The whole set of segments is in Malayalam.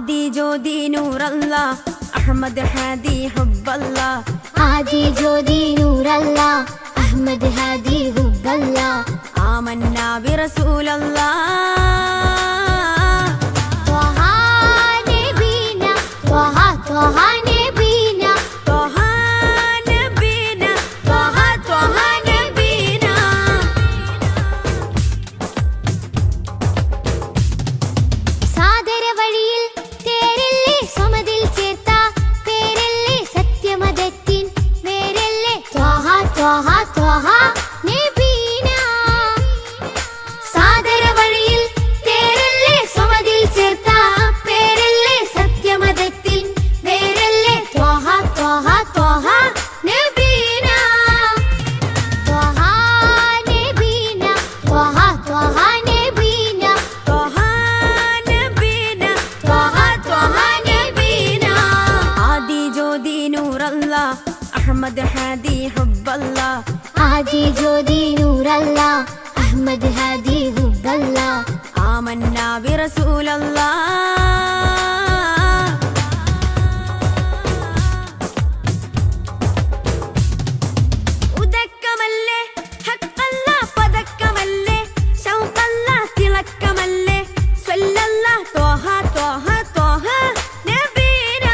ആദി ജ്യോതി നൂറല്ലാ അഹ്മദ് ഹാദി ഹുബ്ബല്ലാ ആദി ജ്യോതി നൂറല്ലാ അഹ്മദ് ഹാദി ഹുബ്ബല്ലാ ആമന്നാ ബിറസൂലല്ലാ ത്വഹ നബീന ത്വഹ ത്വഹ നബീന ത്വഹ നബീന ത്വഹ ത്വഹ നബീന സാദര വഴിയിൽ തേരല്ലേ സമതിൽ ചേർത്ത പേരല്ലേ സത്യമതത്തിൻ വേരല്ലേ ത്വഹ ത്വഹ ത്വഹ നബീന സാദര വഴിയിൽ തേരല്ലേ സമതിൽ ചേർത്ത പേരല്ലേ സത്യമതത്തിൻ വേരല്ലേ ത്വഹ ത്വഹ ത്വഹ നബീന ത്വഹ നബീന ത്വഹ ത്വഹ നബീന ത്വഹ നബീന ത്വഹ ത്വഹ നബീന ആദി ജ്യോതി നൂറല്ലാ അഹ്മദ് ഹാദി ഹുബ്ബല്ലാ ആദി ജ്യോതി നൂറല്ലാ അഹ്മദ് ഹാദി ഹുബ്ബല്ലാ ആമന്നാ ബിറസൂലല്ലാ ഉദക്കമല്ലേ ഹഖല്ലാ പദക്കമല്ലേ ശൗഖല്ലാ തിളക്കമല്ലേ സ്വല്ലല്ലാ ത്വഹ ത്വഹ ത്വഹ നബീന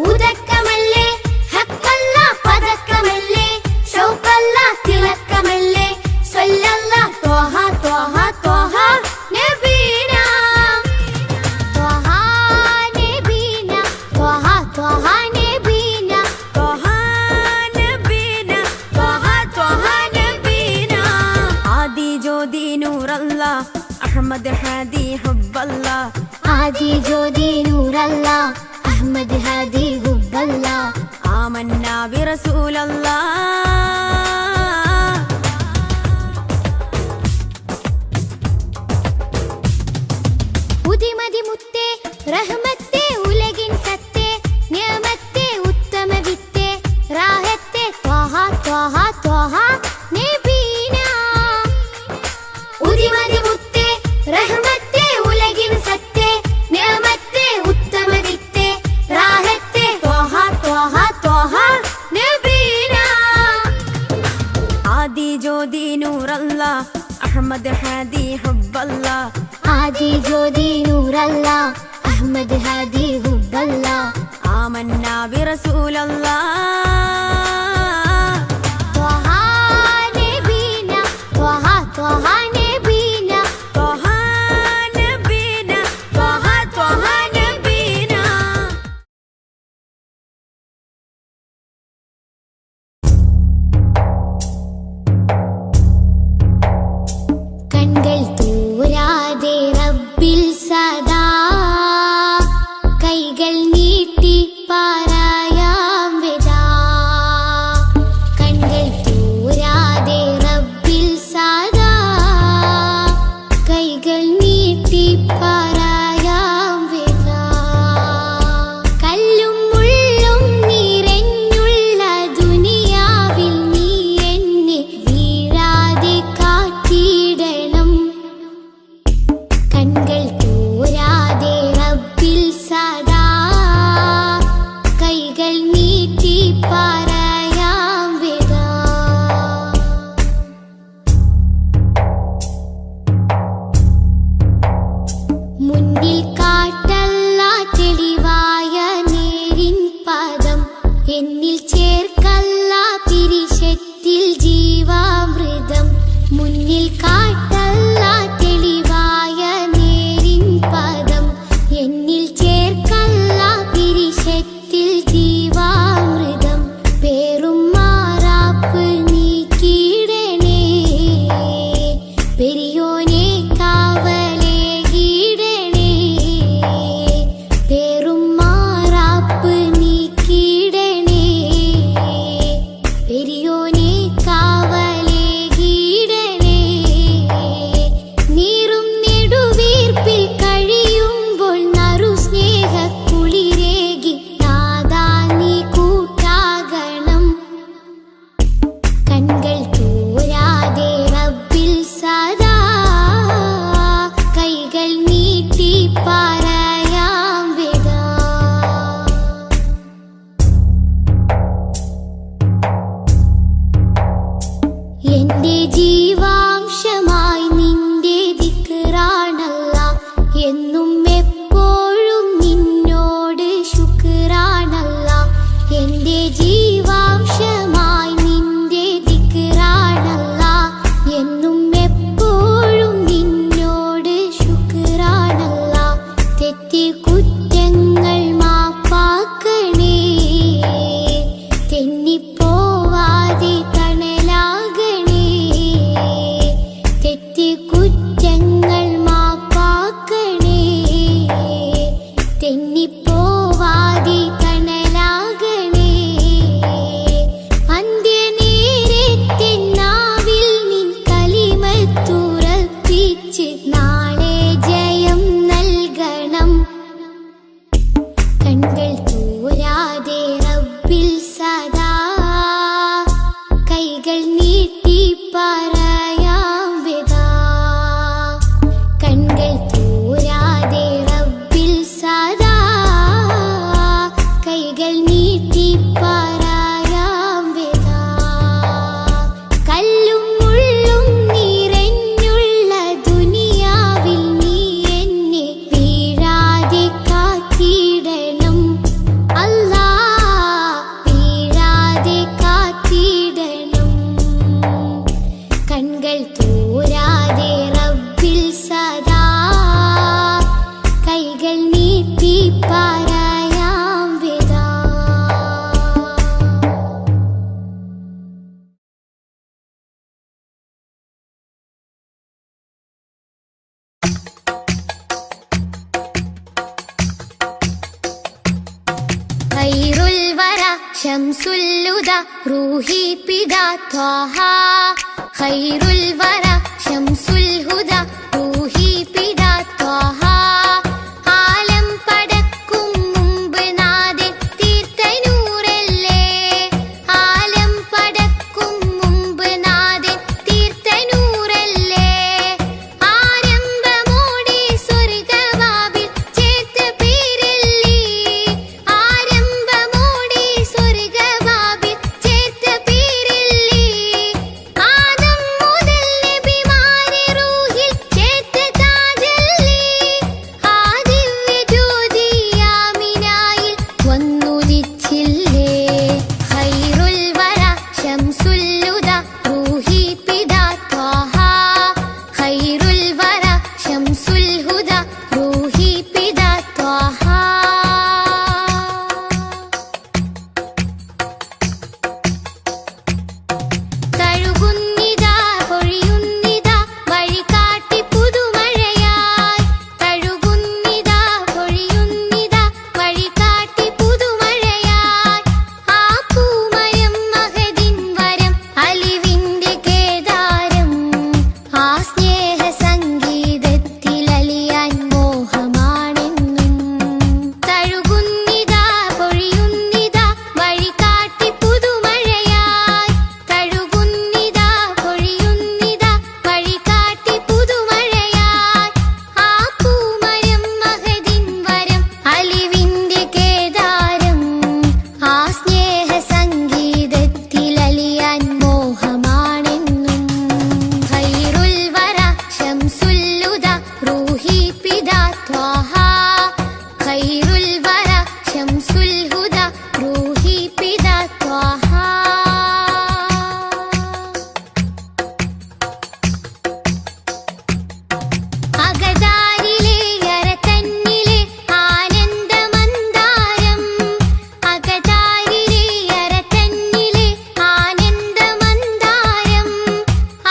ഉദക്കമല്ലേ ഹഖല്ലാ പദക്കമല്ലേ ശൗഖല്ലാ തിളക്കമല്ലേ സ്വല്ലല്ലാ ത്വഹ ത്വഹ ത്വഹ നബീന ത്വഹ നബീന ത്വഹ ത്വഹ നബീന ത്വഹ നബീന ത്വഹ ത്വഹ നബീന ആദി ജ്യോതി നൂറല്ലാ അഹ്മദ് ഹാദി ഹുബ്ബല്ലാ ആദി ജ്യോതി നൂറല്ലാ അഹ്മദ് ഹാദി ഹുബ്ബല്ലാ ആമന്നാ ബിറസൂലല്ലാ ഉദിമതി മുത്തേ റഹ്മത്തേ ഉലകിൻ സത്തേ നിയമത്തേ ഉത്തമ വിത്തേ റാഹത്തേ ത്വഹ ത്വഹ ത്വഹ നബീന ഉദിമതി മുത്തേ റഹ്മത്തേ ഉലകിൻ സത്തേ നിയമത്തേ ഉത്തമ വിത്തേ റാഹത്തേ ത്വഹ ത്വഹ ത്വഹ നബീന ആദി ജ്യോതി നൂറല്ലാ അഹ്മദ് ഹാദി ഹുബ്ബല്ലാ ആദി ജ്യോതി നൂറല്ലാ അഹ്മദ് ഹാദി ഹുബ്ബല്ലാ ആമന്നാ ബിറസൂലല്ലാ ത്വഹ നബീന ത്വഹ ത്വഹ നബീന ത്വഹ നബീന ത്വഹ ത്വഹ നബീന കൺകൾ തൂരാതെ റബ്ബിൽ സദാ കൈകൾ നീട്ടി പാരായാം വിദാ ഖൈറുൽ വറ ശംസുൽ ഹുദാ റൂഹി പിതാ ത്വാഹ ഖൈറുൽ വറ ശംസുൽ ഹുദാ റൂഹി പിതാ ത്വാഹ ആലം പടക്കും മുമ്പ് നാഥൻ തീർത്ത നൂറല്ലേ ആലം പടക്കും മുമ്പ് നാഥൻ തീർത്ത നൂറല്ലേ ആരംഭമോടെ സ്വർഗവാതിൽ ചേർത്ത പേരല്ലേ ആരംഭമോടെ സ്വർഗവാതിൽ ചേർത്ത പേരല്ലേ ആദം മുതൽ നബിമാരെ റൂഹിൽ ചേർത്ത താജല്ലേ ആ ദിവ്യ ജ്യോതി ആമിനായിൽ വന്നുദിച്ചില്ലേ ഖൈറുൽ വറ ശംസുൽ ഹുദാ റൂഹി പിതാ ത്വാഹ ഖൈറുൽ വറ ശംസുൽ ഹുദാ റൂഹി പിതാ ത്വാഹ തഴുകുന്നിതാ പൊഴിയുന്നിതാ വഴികാട്ടി പുതുമഴയായി തഴുകുന്നിതാ പൊഴിയുന്നിതാ വഴികാട്ടി പുതുമഴയായി ആ പൂമരം മഹദിൻ വരം അലിവിന്റെ കേദാരം ആ സ്നേഹ സംഗീതത്തിൽ അലിയാൻ മോഹമാണെന്നും തഴുകുന്നിതാ പൊഴിയുന്നിതാ വഴികാട്ടി പുതുമഴയായി തഴുകുന്നിതാ പൊഴിയുന്നിതാ വഴികാട്ടി പുതുമഴയായി ആ പൂമരം മഹദിൻ വരം അലിവിന്റെ കേദാരം ആ സ്നേഹ സംഗീതത്തിൽ അലിയാൻ മോഹമാണെന്നും ഖൈറുൽ വറ ശംസുൽ ഹുദാ റൂഹി പിതാ ത്വാഹ ഖൈറുൽ വറ ശംസുൽ ഹുദാ റൂഹി പിതാ ത്വാഹ അകതാരിലെ അരതന്നിലെ ആനന്ദമന്ദാരം അകതാരിലെ അരതന്നിലെ ആനന്ദമന്ദാരം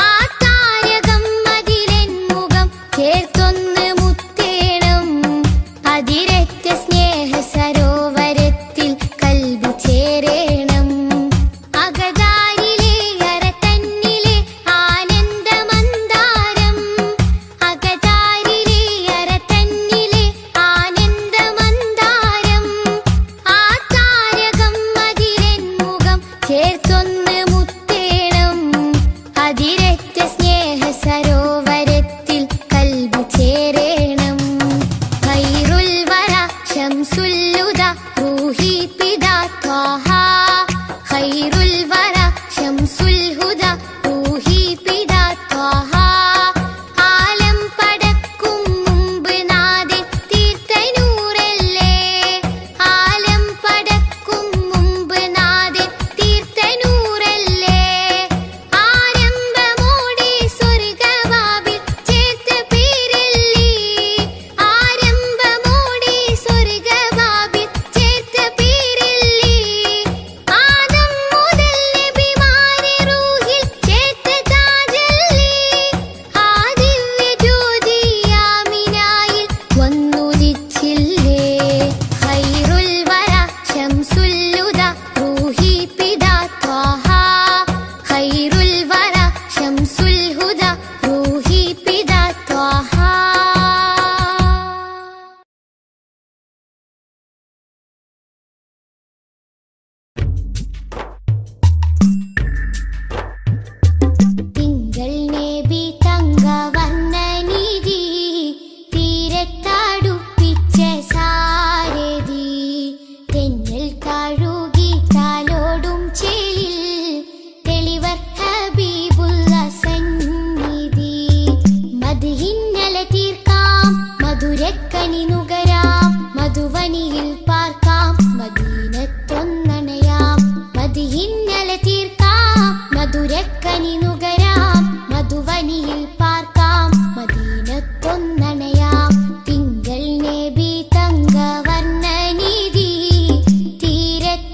ആ താരകം അതിലെൻ മുഖം ചേർത്തൊന്ന് മുത്തേണം അതിരറ്റ സ്നേഹ സരോവരത്തിൽ കൽബ് ചേരേണം അകതാരിലെ അരതന്നിലെ ആനന്ദമന്ദാരം അകതാരിലെ അരതന്നിലെ ആനന്ദമന്ദാരം ആ താരകം അതിലെൻ മുഖം ചേർത്തൊന്ന് മുത്തേണം അതിരറ്റ സ്നേഹ സരോവരത്തിൽ കൽബ് ചേരേണം ഖൈറുൽ വറ ശംസുൽ ഹുദാ റൂഹി പിതാ ത്വാഹ ഖൈറുൽ വറ ശംസുൽ ഹുദാ റൂഹി പിതാ ത്വാഹ ആലം പടക്കും മുമ്പ് നാഥൻ തീർത്ത നൂറല്ലേ ആലം പടക്കും മുമ്പ് നാഥൻ തീർത്ത നൂറല്ലേ ആരംഭമോടെ സ്വർഗവാതിൽ ചേർത്ത പേരല്ലേ ആരംഭമോടെ സ്വർഗവാതിൽ ചേർത്ത പേരല്ലേ ആദം മുതൽ നബിമാരെ റൂഹിൽ ചേർത്ത താജല്ലേ ആ ദിവ്യ ജ്യോതി ആമിനായിൽ വന്നുദിച്ചില്ലേ ഖൈറുൽ വറ ശംസുൽ ഹുദാ റൂഹി പിതാ ത്വാഹ ഖൈറുൽ വറ ശംസുൽ ഹുദാ റൂഹി പിതാ ത്വാഹ തിങ്കൾ നബി തങ്കവർണ്ണനിധി തീരത്തടുപ്പിച്ച സാരഥി തെന്നൽ കഴുകി താലോടും ചേലിൽ തെളിവർ ഹബീബുള്ള സന്നിധി മദ്ഹിന്നല തീർക്കാം മധുരക്കനി നുകരാം മധുവനിയിൽ പാർക്കാം മദീനത്തൊന്നണയാം മദ്ഹിന്നല തീർക്കാം മധുരക്കനി നുകരാം മധുവനിയിൽ പാർക്കാം മദീനത്തൊന്നണയാം തിങ്കൾ നബി തങ്കവർണ്ണനിധി തീരത്തടുപ്പിച്ച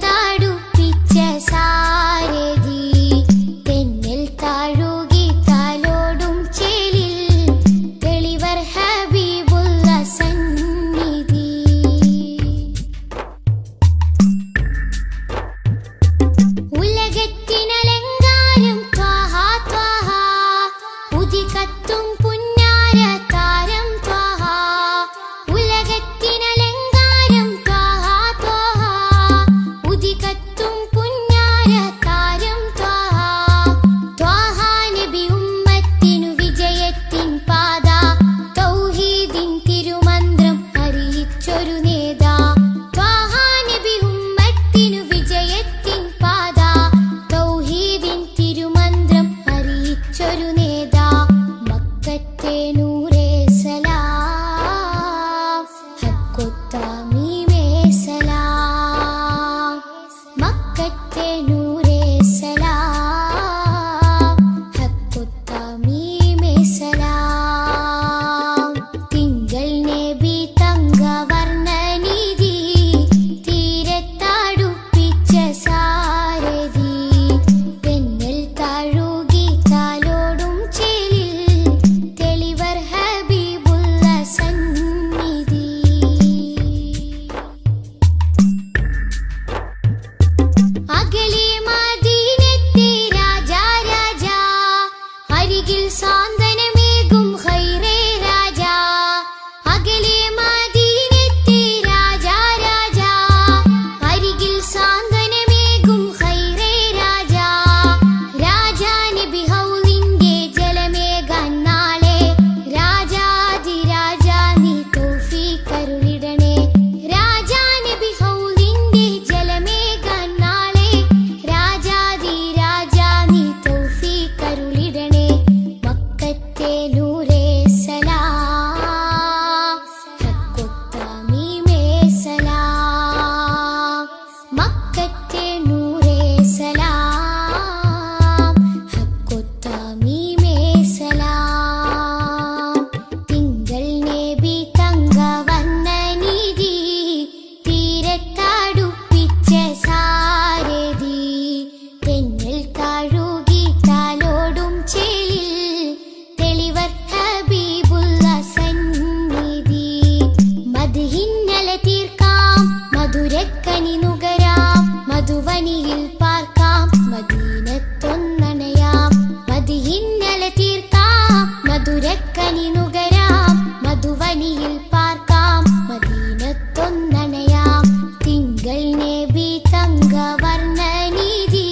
മധുവനിയിൽ പാർക്കാം മദീനത്തൊന്നണയാം മദിഹിന്നല തീർക്കാം മധുരക്കനി നുകരാം മധുവനിയിൽ പാർക്കാം മദീനത്തൊന്നണയാം തിങ്കൾ നബി തങ്കവർണ്ണനിധി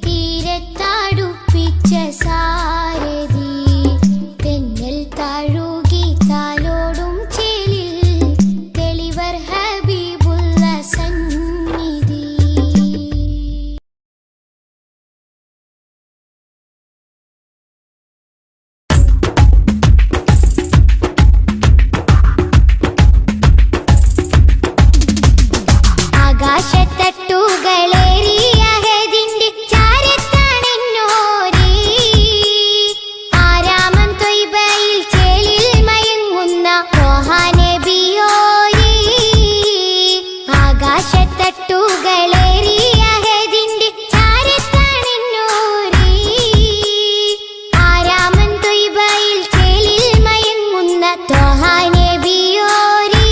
തീരത്തടുപ്പിച്ച സാരഥി തെന്നൽ തഴുകി താലോടും ചേലിൽ തെളിവർ ഹബീബുള്ള സന്നിധി. ആകാശത്തട്ടുകളേറിയ ഹദിന്റെ ചാരത്താണെന്നോരേ ആരാമം ത്വയ്ബയിൽ ചേലിൽ മയങ്ങുന്ന ത്വാഹ നബിയോരേ ആകാശത്തട്ടുകളേറിയ ഹദിന്റെ ചാരത്താണെന്നോരേ ആരാമം ത്വയ്ബയിൽ ചേലിൽ മയങ്ങുന്ന ത്വാഹ നബിയോരേ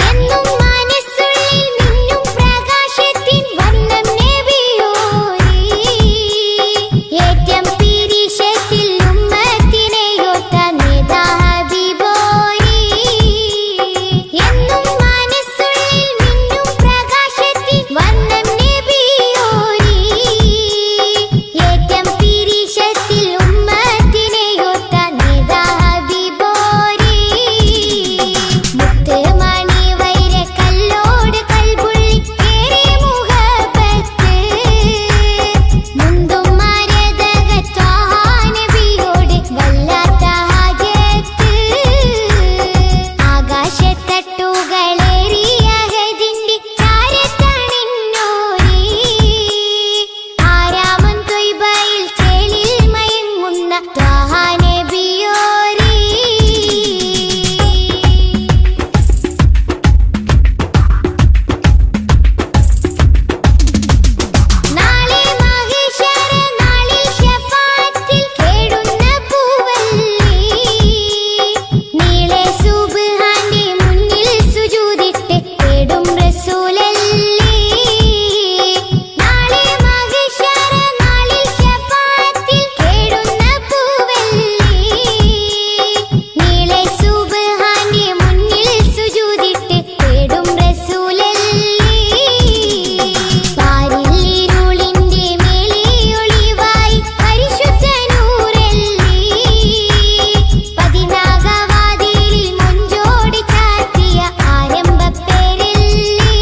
എന്നും മനസ്സുള്ളിൽ മിന്നും പ്രകാശത്തിൻ വർണ്ണം നബിയോരേ ഏറ്റം പിരിശത്തിൽ ഉമ്മത്തിനെയൊത്ത നേതാ ഹബീബോരേ എന്നും മനസ്സുള്ളിൽ മിന്നും പ്രകാശത്തിൻ വർണ്ണം നബിയോരേ ഏറ്റം പിരിശത്തിൽ ഉമ്മത്തിനെയൊത്ത നേതാ ഹബീബോരേ മുത്ത് മണി വൈര കല്ലോട് കൽബുള്ളി ഏറെ മുഹബത്ത് മുന്തും മരതക ത്വാഹ നബിയോട് വല്ലാത്ത ഹാജത്ത് ആകാശത്തട്ടുകളേറിയ ഹദിന്റെ ചാരത്താണെന്നോരേ ആരാമം ത്വയ്ബയിൽ ചേലിൽ മയങ്ങുന്ന ത്വാഹ നബിയോരേ നാളെ മഹേശര നാളിൽ ശഫാഅത്തിൽ കേടുന്ന പൂവല്ലി നീളെ സുബ്ഹാന്റെ മുന്നിൽ സുജൂദിട്ട് കേടും റസൂലല്ലി നാളെ മഹേശര നാളിൽ ശഫാഅത്തിൽ കേടുന്ന പൂവല്ലി നീളെ സുബ്ഹാന്റെ മുന്നിൽ സുജൂദിട്ട് കേടും റസൂലല്ലി പാരില്ലിരുളിന്റെ മേലെ ഒളിവായി പരിശുദ്ധ നൂറല്ലി പതിനാഗവാതിലിൽ മുഞ്ചോടി ചാർത്തിയ ആരംഭപ്പേരല്ലി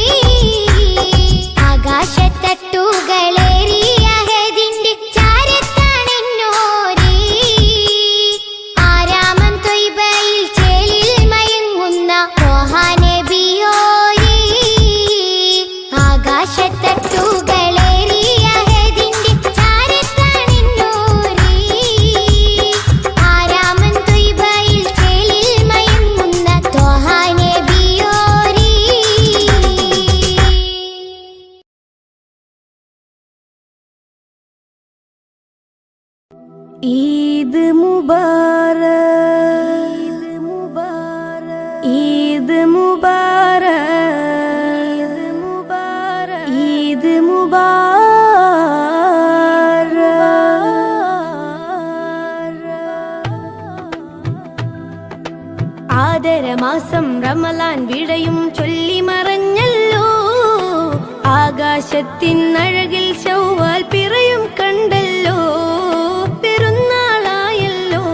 ആകാശത്തട്ടുകളേറിയ ഹദിന്റെ ചാരത്താണെന്നോരേ ആരാമം ത്വയ്ബയിൽ ചേലിൽ മയങ്ങുന്ന ത്വാഹ നബിയോരേ ആകാശത്തട്ടുകളേറിയ ഹദിന്റെ ചാരത്താണെന്നോരേ ആരാമം ത്വയ്ബയിൽ ചേലിൽ മയങ്ങുന്ന ത്വാഹ നബിയോരേ ഈദ് മുബാരക് ഈദ് മുബാരക് ഈദ് മുബാരക് ആദരമാസം റമളാൻ വിടയും ചൊല്ലി മറഞ്ഞല്ലോ ആകാശത്തിനഴകിൽ ശൗവാൽ പിറയും കണ്ടല്ലോ പെരുന്നാളായല്ലോ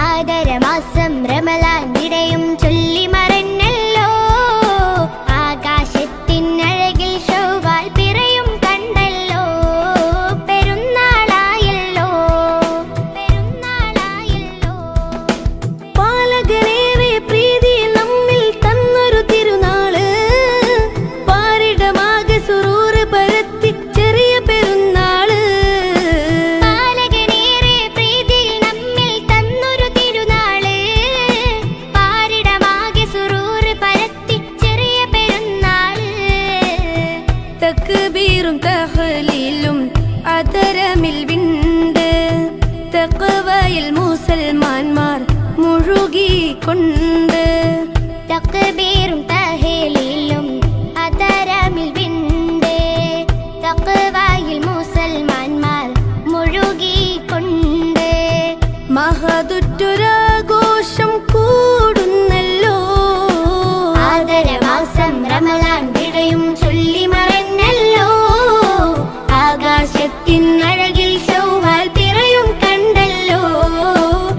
ആദരമാസം റമളാൻ വിടയും ചൊല്ലി മറഞ്ഞല്ലോ ആകാശത്തിനഴകിൽ ശൗവാൽ പിറയും കണ്ടല്ലോ പെരുന്നാളായല്ലോ പെരുന്നാളായല്ലോ പാലകനേറെ പ്രീതി നമ്മിൽ തന്നൊരു തിരുനാള് പാരിടമാകെ സുറൂറ് പരത്തി ചെറിയ പെരുന്നാള് കൊണ്ട് തക്ബീറും തഹ്ലീലും അതരമിൽ വിണ്ട് തഖ്വയിൽ മുസൽമാന്മാർ മുഴുകിക്കൊണ്ട് മഹദുറ്റൊരാഘോഷം കൂടുന്നല്ലോ. ആദരമാസം റമളാൻ വിടയും ചൊല്ലി മറഞ്ഞല്ലോ. ആകാശത്തിൻ അഴകിൽ ശൗവാൽ പിറയും കണ്ടല്ലോ.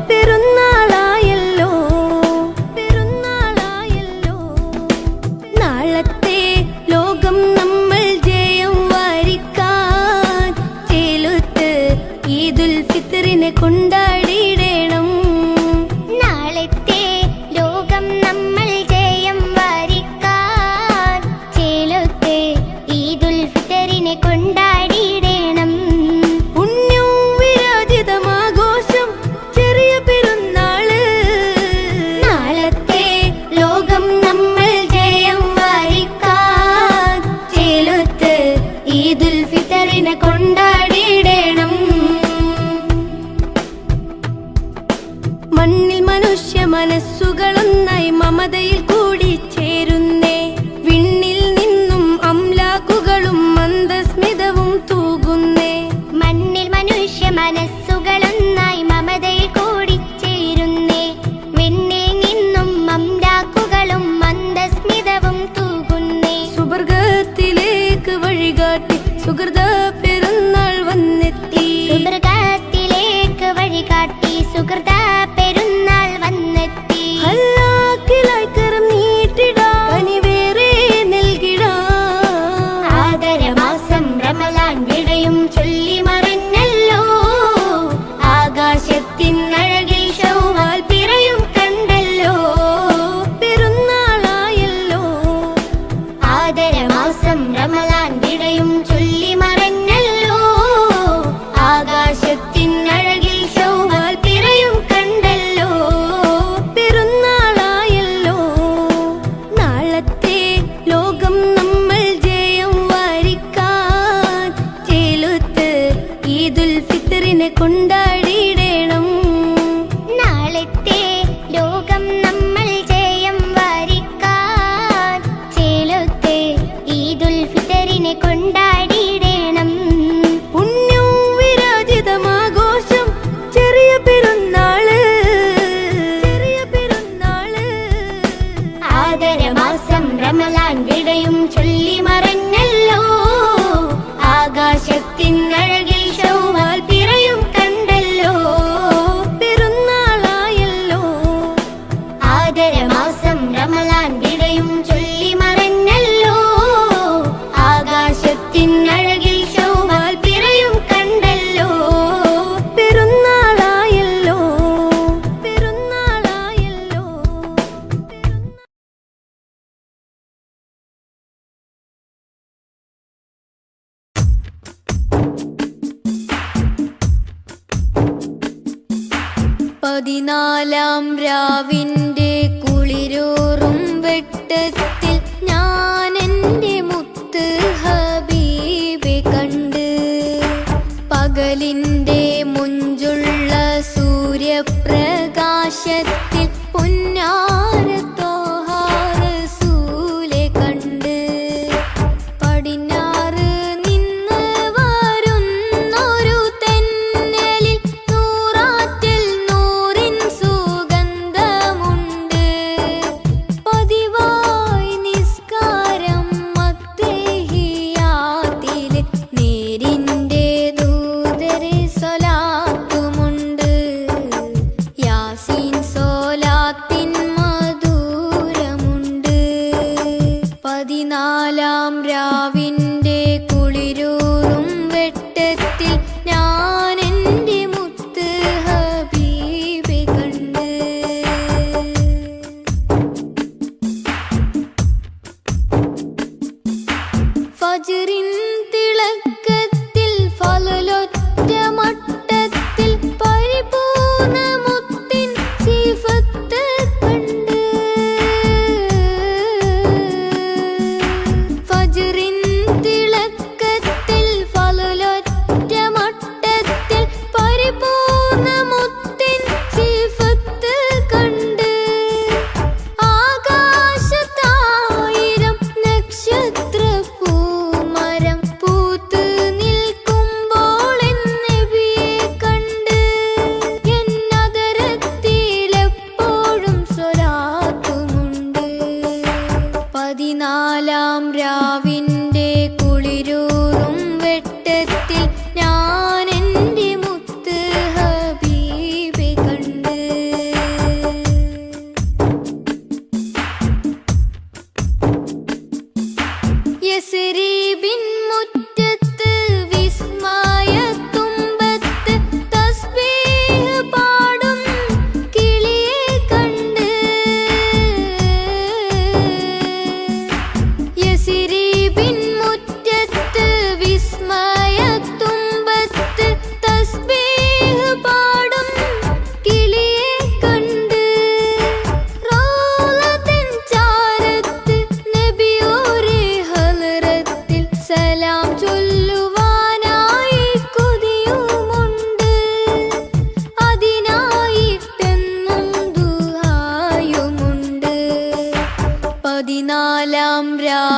പെരുന്നാളായല്ലോ, പെരുന്നാളായല്ലോ. നാളത്തെ ലോകം നമ്മൾ ജയം വരിക്കാൻ ചേലുത്ത് ഈദുൽ ഫിത്റിനെ കൊണ്ടാടിയിടണം. നാളത്തെ ലോകം നമ്മൾ ജയം വരിക്കാൻ ചേലത്തെ ഈദുൽ ഫിത്തറിനെ കൊണ്ടാടിയിടണം. പുണ്യം വിരാജിതമാഘോഷം ചെറിയ പെരുന്നാള്. നാളത്തെ ലോകം നമ്മൾ ജയം വരിക്കാൻ ചേലത്ത് ഈദുൽ ഫിത്തറിനെ കൊണ്ടാടിയിടണം. മണ്ണിൽ മനുഷ്യ മനസ്സുകളൊന്നായി മമതയിൽ കൂടി ചേരുന്നേ. വിണ്ണിൽ നിന്നും അംലാക്കുകളും മന്ദസ്മിതവും തൂകുന്നേ. മണ്ണിൽ മനുഷ്യ മനസ്സുകളൊന്നായി മമതയിൽ കൂടിച്ചേരുന്നേ. വിണ്ണിൽ നിന്നും അംലാക്കുകളും മന്ദസ്മിതവും തൂകുന്നേ. സുവർഗത്തിലേക്ക് വഴികാട്ടി സുഹൃത പെരുന്നാൾ വന്നെത്തി. സുവർഗത്തിലേക്ക് വഴികാട്ടി സുഹൃത പെരുന്നാൾ വന്നെത്തി. ഹല്ലാക്കിലായി കരം നീട്ടിടാം, കനിവേറെ നൽകിടാം. ആദരമാസം റമളാൻ വിടയും ചൊല്ലി മറഞ്ഞല്ലോ. ആകാശത്തിൻ അഴകിൽ ശൗവാൽ പിറയും കണ്ടല്ലോ. പെരുന്നാളായല്ലോ, ആദരമാസം റമളാൻ വിടയും ചൊല്ലി മറഞ്ഞല്ലോ. ആകാശത്തിൻ അഴകിൽ ശൗവാൽ പിറയും കണ്ടല്ലോ. പെരുന്നാളായല്ലോ. നാളത്തെ ലോകം നമ്മൾ ജയം വരിക്കാൻ ചേലുത്ത് ഈദുൽ ഫിത്റിനെ കൊണ്ടാടിയിടണം. നാളത്തെ ലോകം നമ്മൾ ജയം വരിക്കാൻ ചേലത്തെ ഈദുൽ ഫിത്തറിനെ കൊണ്ടാടിയിടണം. പുണ്യം വിരാജിതമാഘോഷം ചെറിയ പെരുന്നാള്, ചെറിയ പെരുന്നാള്. ആദരമാസം റമളാൻ വിടയും ചൊല്ലി മറഞ്ഞല്ലോ. ആകാശത്തിൻ അഴകിൽ ശൗവാൽ പിറയും കണ്ടല്ലോ. പെരുന്നാളായല്ലോ, ആദരമാസം റമളാൻ വിടയും ചൊല്ലി മറഞ്ഞല്ലോ. ആകാശത്തിൻ അഴകിൽ ശൗവാൽ പിറയും കണ്ടല്ലോ. പെരുന്നാളായല്ലോ, പെരുന്നാളായല്ലോ. പതിനാലാം രാവിന്റെ കുളിരൂറും വെട്ടത്തിൽ ഞാൻ എൻ്റെ മുത്ത് ഹബീബെ കണ്ട്. പകലിൻ്റെ മുഞ്ചുള്ള സൂര്യപ്രകാശത്തിൽ പുന്നാര ത്വാഹ റസൂലെ കണ്ട്. പടിഞ്ഞാറ് നിന്ന് വരുന്നൊരു തെന്നലിൽ നൂറാറ്റിൽ നൂറിൻ സുഗന്ധമുണ്ട്. പതിവായി നിസ്കാരം അത്തഹിയാത്തിലെ നേരിൻ്റെ ദൂതരെ സ്വലാത്തുമുണ്ട്. യാസീൻ സ്വലാത്തിൻ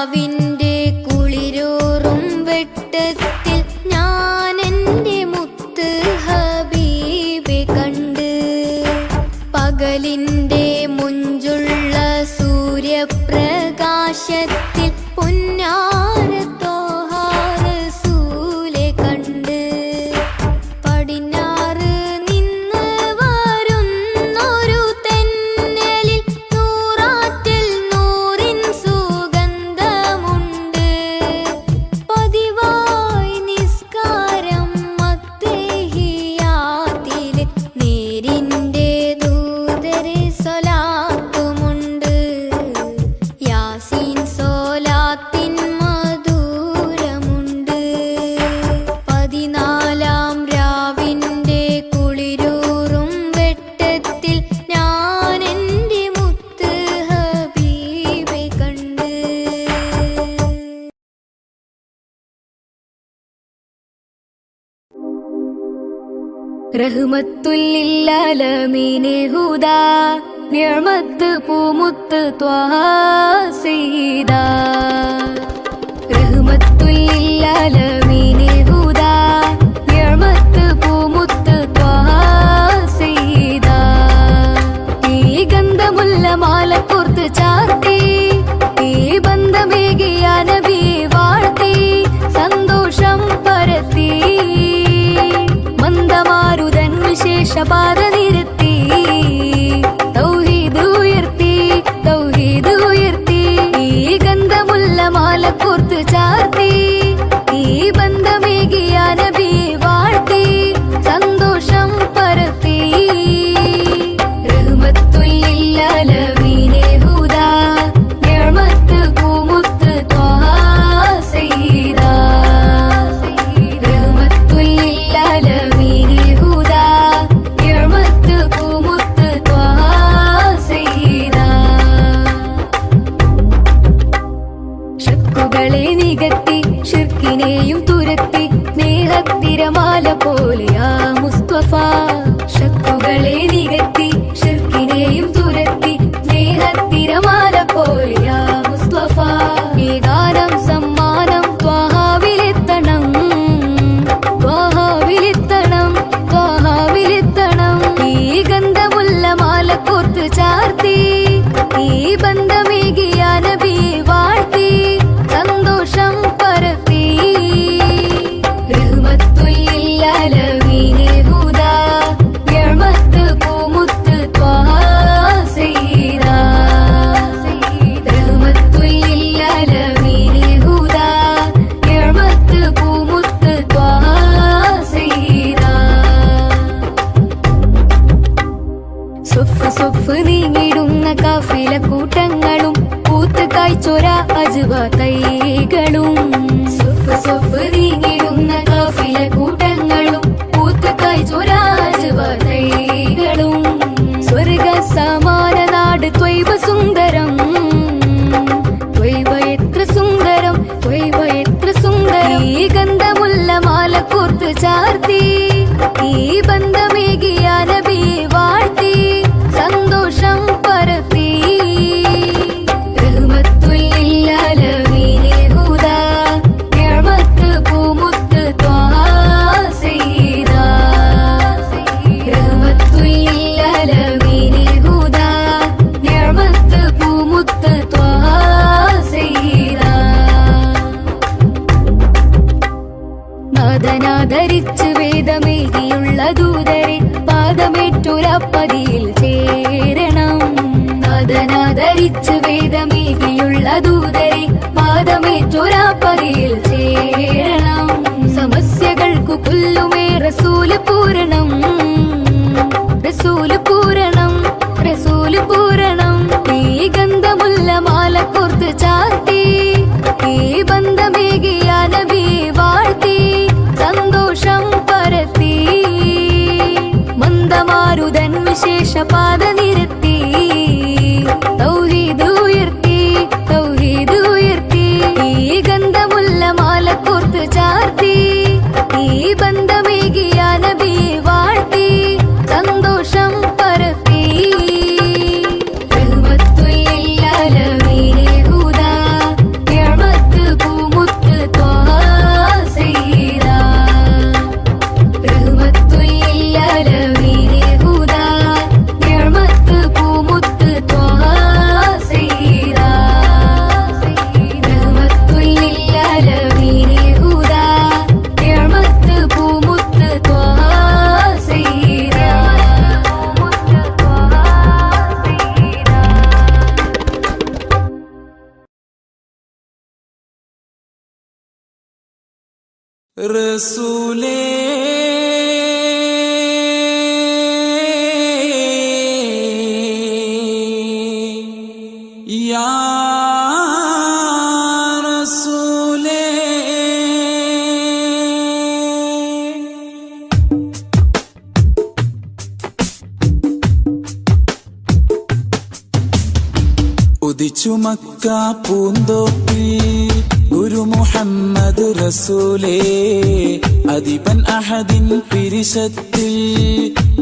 രാവിൻ്റെ കുളിരൂറും വെട്ടത്തിൽ ഞാൻ എൻ്റെ മുത്ത് ഹബീബെ കണ്ട്. പകലിൻ്റെ മുഞ്ചുള്ള സൂര്യപ്രകാശത്തിൽ പൊന്നാര ത്വാഹ റസൂലെ കണ്ട്. പടിഞ്ഞാറ് നിന്ന് വരുന്നൊരു തെന്നലിൽ നൂറാറ്റിൽ നൂറിൻ സുഗന്ധമുണ്ട്. പതിവായി നിസ്കാരം അത്തഹിയാത്തില് നേരിൻ്റെ ദൂതരെ സ്വലാത്തുമുണ്ട്. യാസീൻ സ്വലാത്തിൻ മധുരമുണ്ട്. 14-ാം രാവിൻ്റെ കുളിരൂറും വെട്ടത്തിൽ ഞാൻ എൻ്റെ മുത്ത് ഹബീബെ കണ്ട്. റഹ്മത്തുല്ലിൽ-ആലമീനെ ഹുദാ നിഅമത്ത് പൂമുത്ത് ത്വാഹ സയ്യിദാ. റഹ്മത്തുല്ലിൽ-ആലമീനെ ഹുദാ നിഅമത്ത് പൂമുത്ത് ത്വാഹ സയ്യിദാ. ഈ ഗന്ധമുല്ല മാല കോർത്ത് ചാർത്തി ഈ ബന്ധമേകിയ നബി വാഴ്ത്തി സന്തോഷം പരത്തി. മന്ദമാരുതൻ വിശേഷപാത നിരത്തി തൗഹീദ് ഉയർത്തി തൗഹീദ് ഉയർത്തി. ഈ ഗന്ധമുല്ല മാല കോർത്ത് ചാർത്തി ഈ ബന്ധമേകിയ നബി വാഴ്ത്തി സന്തോഷം പരത്തി. റഹ്മത്തുല്ലിൽ-ആലമീനെ ഹുദാ നിഅമത്ത് പൂമുത്ത് ത്വാഹ സയ്യിദാ. റഹ്മത്തുല്ലിൽ-ആലമീനെ ഹുദാ നിഅമത്ത് പൂമുത്ത് ത്വാഹ സയ്യിദാ. ശക്കുകളെ നികത്തി ശിർക്കിനെയും തുരത്തി സ്നേഹത്തിരമാല പോലെയാ മുസ്തഫ. ശക്കുകളെ നികത്തി ശിർക്കിനെയും തുരത്തി സ്നേഹത്തിരമാല പോലെയാ മുസ്തഫ. ഈ ഗാനം സമ്മാനം ത്വാഹാവിലെത്തണം ത്വാഹാവിലെത്തണം ത്വാഹാവിലെത്തണം. ഈ ഗന്ധമുല്ല മാല കോർത്ത് ചാർത്തി ഈ ബന്ധമേകിയ നബി വാഴ്ത്തി സന്തോഷം പരത്തി. റഹ്മത്തുല്ലിൽ-ആലമീനെ ഹുദാ നിഅമത്ത് പൂമുത്ത് ത്വാഹ സയ്യിദാ. റഹ്മത്തുല്ലിൽ-ആലമീനെ ഹുദാ നിഅമത്ത് പൂമുത്ത് ത്വാഹ സയ്യിദാ. സ്വഫ് നീങ്ങിടുന്ന കാഫില കൂട്ടങ്ങളും പൂത്ത് കായ്ച്ചൊര അജ്വ തൈകളും. സ്വഫ് നീങ്ങിടുന്ന കാഫില കൂട്ടങ്ങളും പൂത്ത് കായ്ച്ചൊര അജ്വ തൈകളും. സ്വർഗ സമാന നാട് ത്വയ്ബ സുന്ദരം ത്വയ്ബ എത്ര സുന്ദരം ത്വയ്ബ എത്ര സുന്ദരം. ഈ ഗന്ധമുല്ല മാല കോർത്ത് ചാർത്തി ഈ ബന്ധമേകിയ നബി വാഴ്ത്തി സന്തോഷം പരത്തി. റഹ്മത്തുല്ലിൽ-ആലമീനെ ഹുദാ നിഅമത്ത് പൂമുത്ത് ത്വാഹ സയ്യിദാ. റഹ്മത്തുല്ലിൽ-ആലമീനെ ഹുദാ നിഅമത്ത് പൂമുത്ത് ത്വാഹ സയ്യിദാ. നാദനാദരിച്ച് വേദമേകിയുള്ള ദൂതരെ പാദമേറ്റൊരപ്പതിയിൽ ചേരണം. നാദനാദരിച്ച് വേദമേകിയുള്ള ദൂതരെ പാദമേറ്റൊരപ്പതിയിൽ ചേരണം. സമസ്യകൾക്കു പുല്ലുമേ റസൂല് പൂരണം റസൂല് പൂരണം റസൂല് പൂരണം. ഈ ഗന്ധമുല്ല മാല കോർത്ത് ചാർത്തി ഈ ബന്ധമേകിയ നബി വാഴ്ത്തി സന്തോഷം പരത്തി. മന്ദമാരുതൻ വിശേഷപാത നിരത്തി തൗഹീദ് ഉയർത്തി തൗഹീദ് ഉയർത്തി. ഈ ഗന്ധമുല്ല മാല കോർത്ത് ചാർത്തി ഈ ബന്ധമേകിയ നബി വാഴ്ത്തി സന്തോഷം പരത്തി. റഹ്മത്തുല്ലിൽ-ആലമീനെ ഹുദാ നിഅമത്ത് റസൂലേ യാ റസൂലേ ഉദിച്ചു മക്ക പൂന്തോപ്പിൽ ഗുരു മുഹമ്മദ് റസൂലേ അദിബൻ അഹദിൻ പിരിശത്തിൽ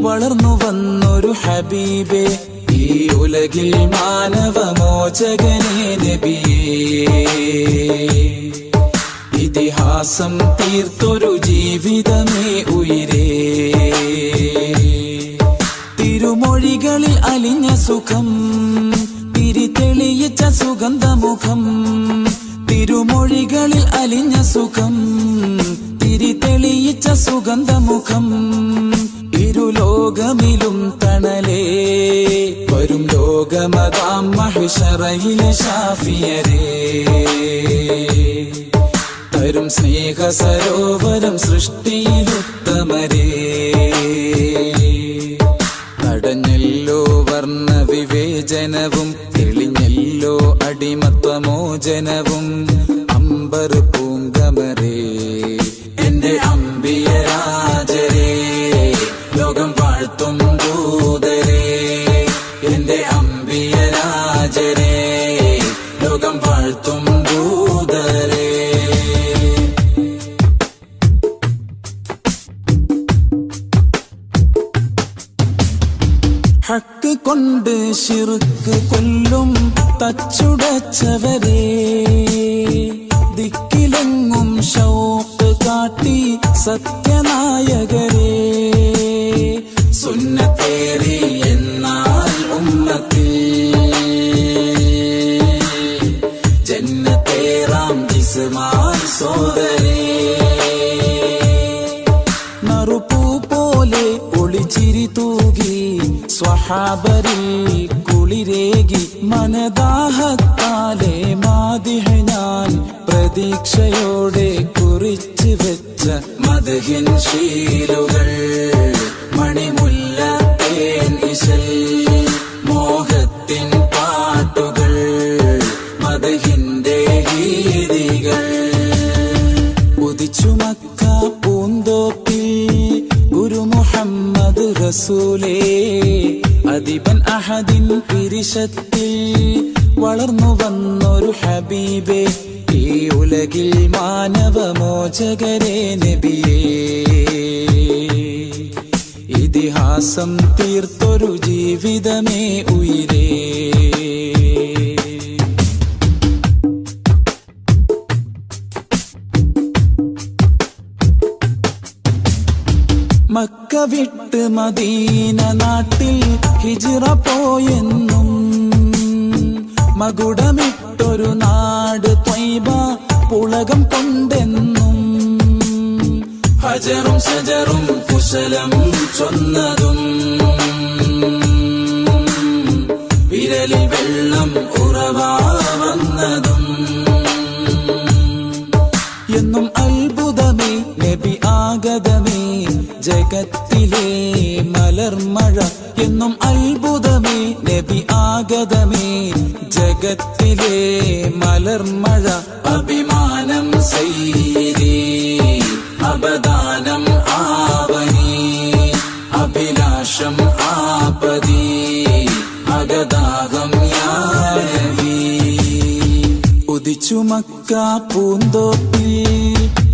വളർന്നു വന്നൊരു ഹബീബേ ഈ ഉലകിൽ മാനവമോചകനേ നബിയേ ഇതിഹാസം തീർത്തൊരു ജീവിതമേ ഉയിരേ തിരുമൊഴികളിൽ അലിഞ്ഞ സുഖം തെളിയിച്ച സുഗന്ധമുഖം തിരുമൊഴികളിൽ അലിഞ്ഞ സുഖം തെളിയിച്ച സുഗന്ധമുഖം ഇരുലോകമിലും തണലേ വരും ലോകമതാം മഹിഷറയിലെ ഷാഫിയരേ തരും സ്നേഹ സരോവരം സൃഷ്ടിയിലുത്തമരേ തടഞ്ഞല്ലോ വർണ്ണ വിവേചനവും തെളിഞ്ഞല്ലോ അടിമത്വമോചനവും അമ്പർ പൂങ്കമരേ എന്റെ അമ്പിയരാജരേ ലോകം വാഴ്ത്തും ദൂതരേ എന്റെ അമ്പിയരാജരേ ലോകം വാഴ്ത്തും ദൂതരേ ഹക്ക് കൊണ്ട് ശിർക്ക് കൊല്ലും തച്ചുടച്ചവരേ ദിക്കിലെങ്ങും ഷൗക്ക് കാട്ടി സത്യനായകരേ സുന്നത്തേറി എന്നാൽ ഉമ്മത്തിൽ ജന്നത്തേറാം ജിസ്മാൻ സോദരേ നറുപൂ പോലെ ഒളിച്ചിരി തൂകി സ്വഹാബരിൽ കുളിരേകി മനദാഹത്താലെ മാദിഹ ഞാൻ പ്രതീക്ഷയോടെ കുറിച്ചു വെച്ച മദ്ഹിൻ ശീലുകൾ മണിമുല്ല തേൻ ഇശൽ മോഹത്തിൻ പാട്ടുകൾ മദ്ഹിന്റെ ഗീതികൾ ഉദിച്ചു മക്ക പൂന്തോപ്പിൽ ഗുരു മുഹമ്മദ് റസൂലേ അദിബൻ അഹദിൻ പിരിശത്തിൽ വളർന്നു വന്നൊരു ഹബീബേ ഈ ഉലകിൽ മാനവമോചകരേ നബിയേ ഇതിഹാസം തീർത്തൊരു ജീവിതമേ ഉയിരേ മക്ക വിട്ട് മദീന നാട്ടിൽ ഹിജ്റ പോയെന്നും മകുടമിട്ടൊരു നാട് ത്വയ്ബ പുളകം കൊണ്ടെന്നും ഹജറും ശജറും കുശലം ചൊന്നതും വിരലിൽ വെള്ളം ഉറവാ വന്നതും എന്നും അത്ഭുതമേ നബി ആഗതമേ ജഗത്തിലെ മലർമഴ എന്നും അത്ഭുതമേ നബി ആഗതമേ ജഗത്തിലെ മലർമഴ അഭിമാനം സയ്യിദി അബദാനം ആവനി അഭിലാഷം ആപദി അഗദാഹം യാ നബി ഉദിച്ചു മക്ക പൂന്തോപ്പിൽ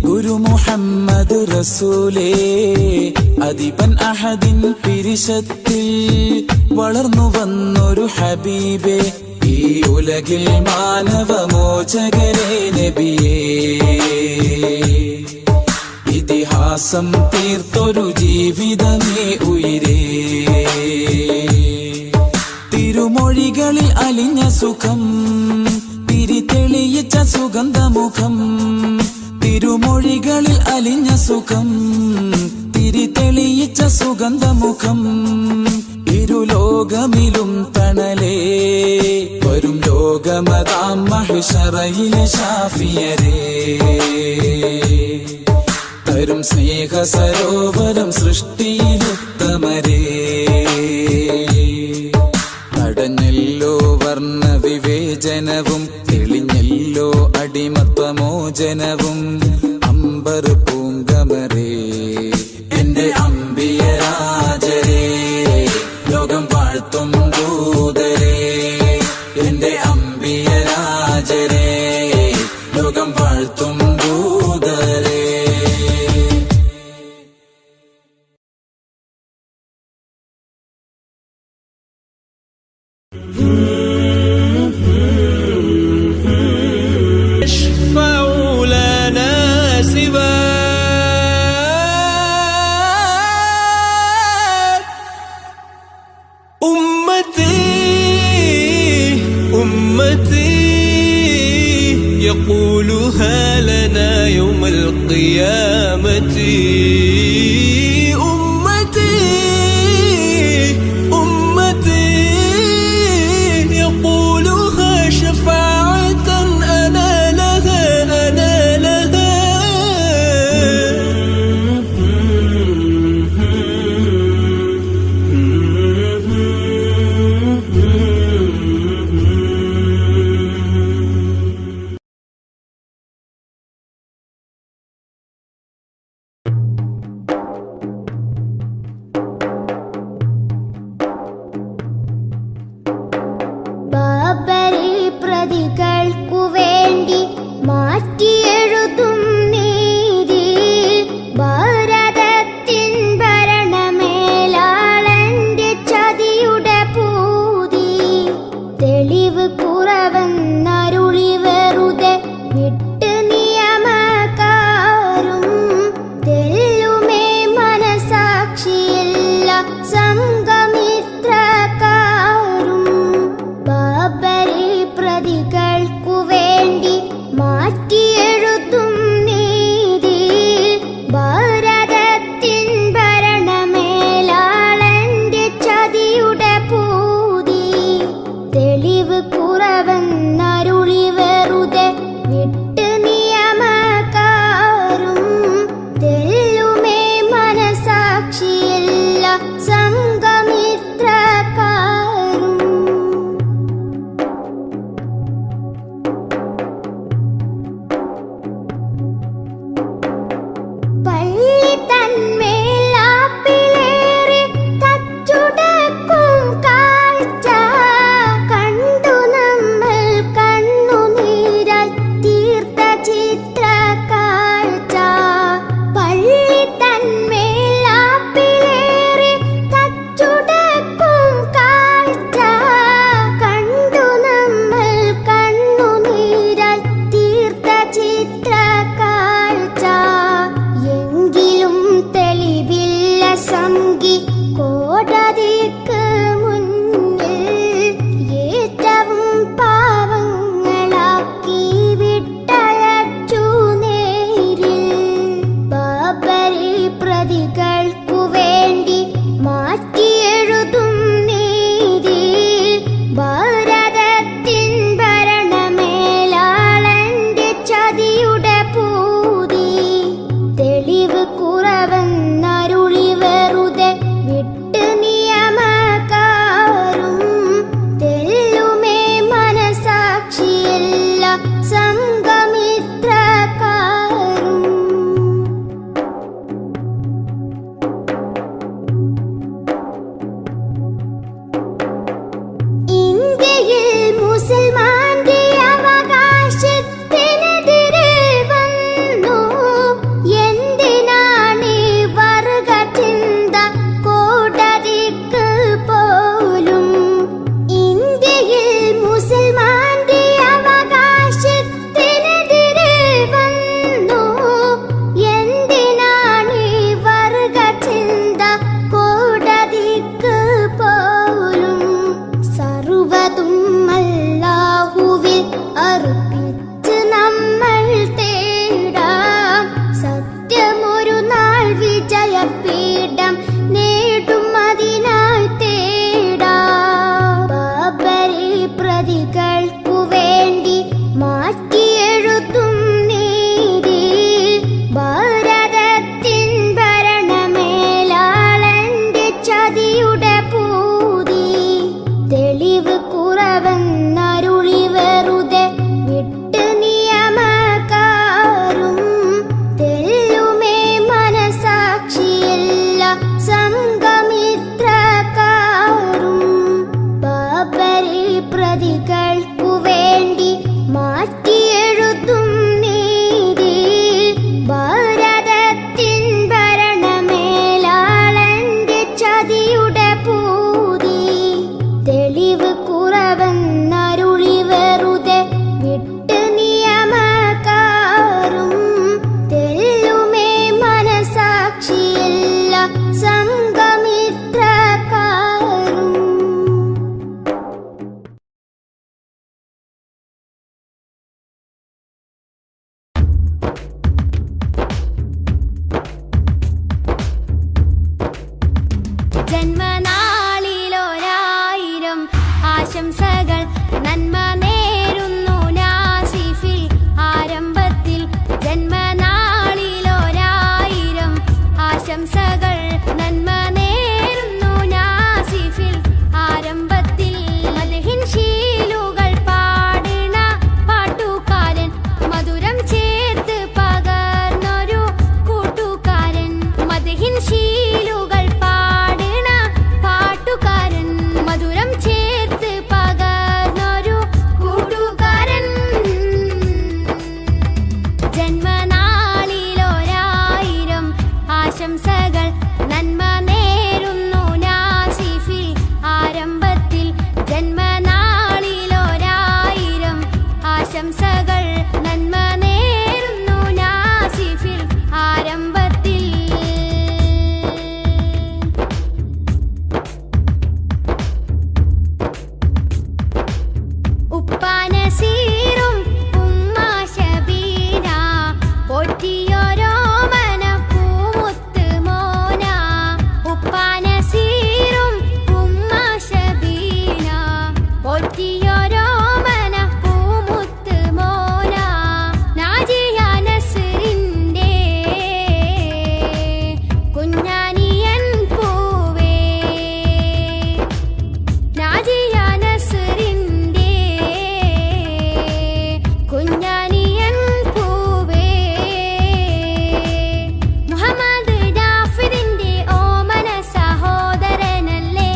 ഗുരു മുഹമ്മദ് റസൂലേ അദിബൻ അഹദിൻ പിരിശത്തിൽ വളർന്നു വന്നൊരു ഹബീബേ ഈ ഉലകിൽ മാനവമോചകരേ നബിയേ ഇതിഹാസം തീർത്തൊരു ജീവിതമേ ഉയിരേ തിരുമൊഴികളിൽ അലിഞ്ഞ സുഖം തെളിയിച്ച സുഗന്ധമുഖം തിരുമൊഴികളിൽ അലിഞ്ഞ സുഖം തെളിയിച്ച സുഗന്ധമുഖം ഇരുലോകമിലും തണലേ വരും ലോകമതാം മഹിഷറയിലെ ഷാഫിയരേ വരും സ്നേഹ സരോവരം സൃഷ്ടിയിലുത്തമരേ. തടഞ്ഞല്ലോ വർണ്ണ വിവേചനവും തെളിഞ്ഞല്ലോ അടിമത്വമോചനവും അമ്പർ പൂങ്കമരേ. എന്റെ അമ്പിയരാജരേ ലോകം വാഴ്ത്തും ദൂതരേ. എന്റെ അമ്പിയരാജരേ ലോകം വാഴ്ത്തും ദൂതരേ. يشفع لنا سواك أمتي أمتي يقولها لنا يوم القيامة. أمتي أمتي يقولها شفاعة أنا لها أنا لها. ആശംസകൾ നന്മ നേരുന്നു നാസിഫിൽ ആരംഭത്തിൽ ജന്മനാളിലൊരായിരം ആശംസകൾ നന്മ നേരുന്നു നാസിഫിൽ ആരംഭത്തിൽ മദ്ഹിൻ ശീലുകൾ പാടുന്ന പാട്ടുകാരൻ മധുരം ചേർത്ത് പകർന്നൊരു കൂട്ടുകാരൻ മദ്ഹിൻ ശീലുകൾ പാടുന്ന പാട്ടുകാരൻ മധുരം ചേർത്ത് പകർന്നൊരു കൂട്ടുകാരൻ ജന്മനാളിലൊരായിരം ആശംസകൾ നന്മ നേരുന്നു നാസിഫിൽ ആരംഭത്തിൽ ജന്മനാളിലൊരായിരം ആശംസകൾ നന്മ നേരുന്നു നാസിഫിൽ ആരംഭത്തിൽ ഉപ്പാനസീറും ഉമ്മ ശബീന പോറ്റിയോരോമന പൂമുത്ത് മോന ഉപ്പാനസീറും ഉമ്മ ശബീന പോറ്റിയോരോമന പൂമുത്ത് മോന നാജിയ നസ്റിന്റെ കുഞ്ഞാനിയൻ പൂവേ നാജിയ നസ്റിന്റെ കുഞ്ഞാനിയൻ പൂവേ മുഹമ്മദ് ജാഫറിന്റെ ഓമന സഹോദരനല്ലേ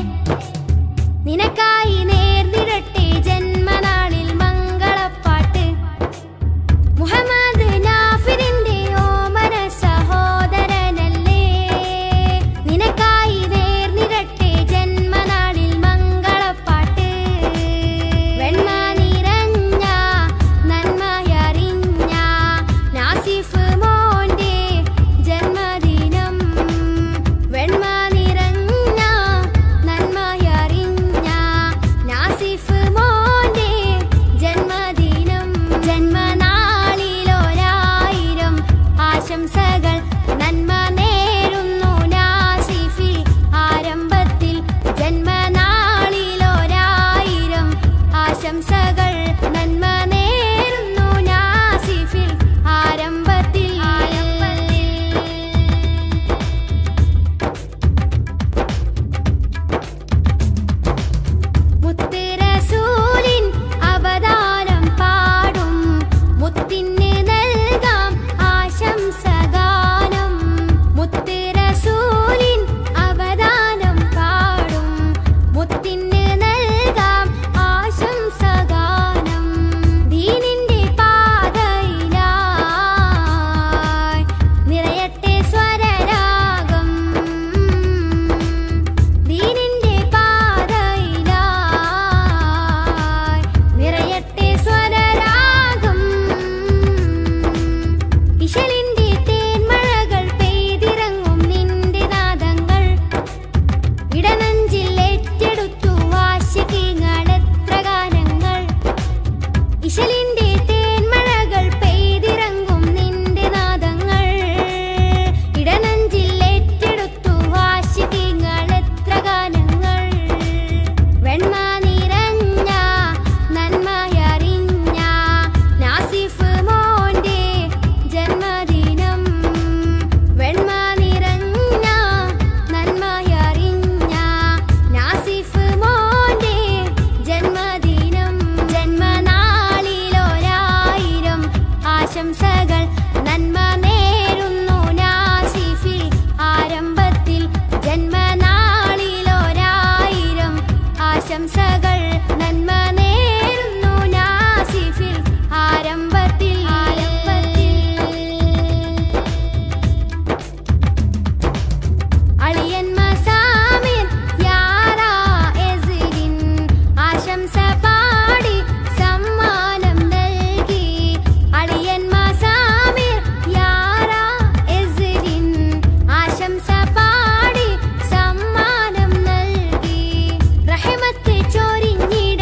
നിനക്കായി നേർന്നിടട്ടെ ജന്മനാളിൽ മംഗളപ്പാട്ട് മുഹമ്മദ് ജാഫറിന്റെ ഓമന സഹോദരനല്ലേ നിനക്കായി നേർന്നിടട്ടെ ജന്മനാളിൽ മംഗളപ്പാട്ട് വെണ്മ നിറഞ്ഞ നന്മയറിഞ്ഞ നാസിഫ് മോന്റെ ജന്മദിനം വെണ്മ നിറഞ്ഞ നന്മയറിഞ്ഞ നാസിഫ് മോന്റെ ജന്മദിനം ജന്മനാളിലൊരായിരം ആശംസകൾ നന്മ നേരുന്നു നാസിഫിൽ ആരംഭത്തിൽ ജന്മനാളിലൊരായിരം ആശംസകൾ നന്മ നേരുന്നു നാസിഫിൽ ആരംഭത്തിൽ മുത്ത് റസൂലിൻ അവതാരം പാടും മുത്തിന് നൽകാം ആശംസഗാനം മുത്ത് റസൂലിൻ അവതാരം പാടും മുത്തിന് നൽകാം ആശംസഗാനം ദീനിന്റെ പാതയിലായി നിറയട്ടെ സ്വരരാഗം ദീനിന്റെ പാതയിലായി നിറയട്ടെ സ്വരരാഗം ഇശലിന്റെ തേന്മഴകൾ പെയ്തിറങ്ങും നിന്റെ നാദങ്ങൾ ഇടനെഞ്ചിൽ ഏറ്റെടുത്തു വാശികീങ്ങളെത്ര ഗാനങ്ങൾ ഇശലിന്റെ തേന്മഴകൾ പെയ്തിറങ്ങും നിന്റെ നാദങ്ങൾ ഇടനെഞ്ചിൽ ഏറ്റെടുത്തു വാശികീങ്ങളെത്ര ഗാനങ്ങൾ വെണ്മ നിറഞ്ഞ നന്മയറിഞ്ഞ നാസിഫ് മോന്റെ ജന്മദിനം വെണ്മ നിറഞ്ഞ നന്മയറിഞ്ഞ നാസിഫ് മോന്റെ ജന്മദിനം ജന്മനാളിലൊരായിരം ആശംസകൾ നന്മ നേരുന്നു നാസിഫിൽ ആരംഭത്തിൽ ജന്മനാളിലൊരായിരം ആശംസകൾ നന്മ നേരുന്നു നാസിഫിൽ ആരംഭത്തിൽ അളിയൻ മസാമിർ യാറാ എസ്രിൻ ആശംസ പാടി സമ്മാനം നൽകി അളിയൻ മസാമിർ യാറാ എസ്രിൻ ആശംസ പാടി സമ്മാനം നൽകി റഹ്മത്ത് ചൊരിഞ്ഞിട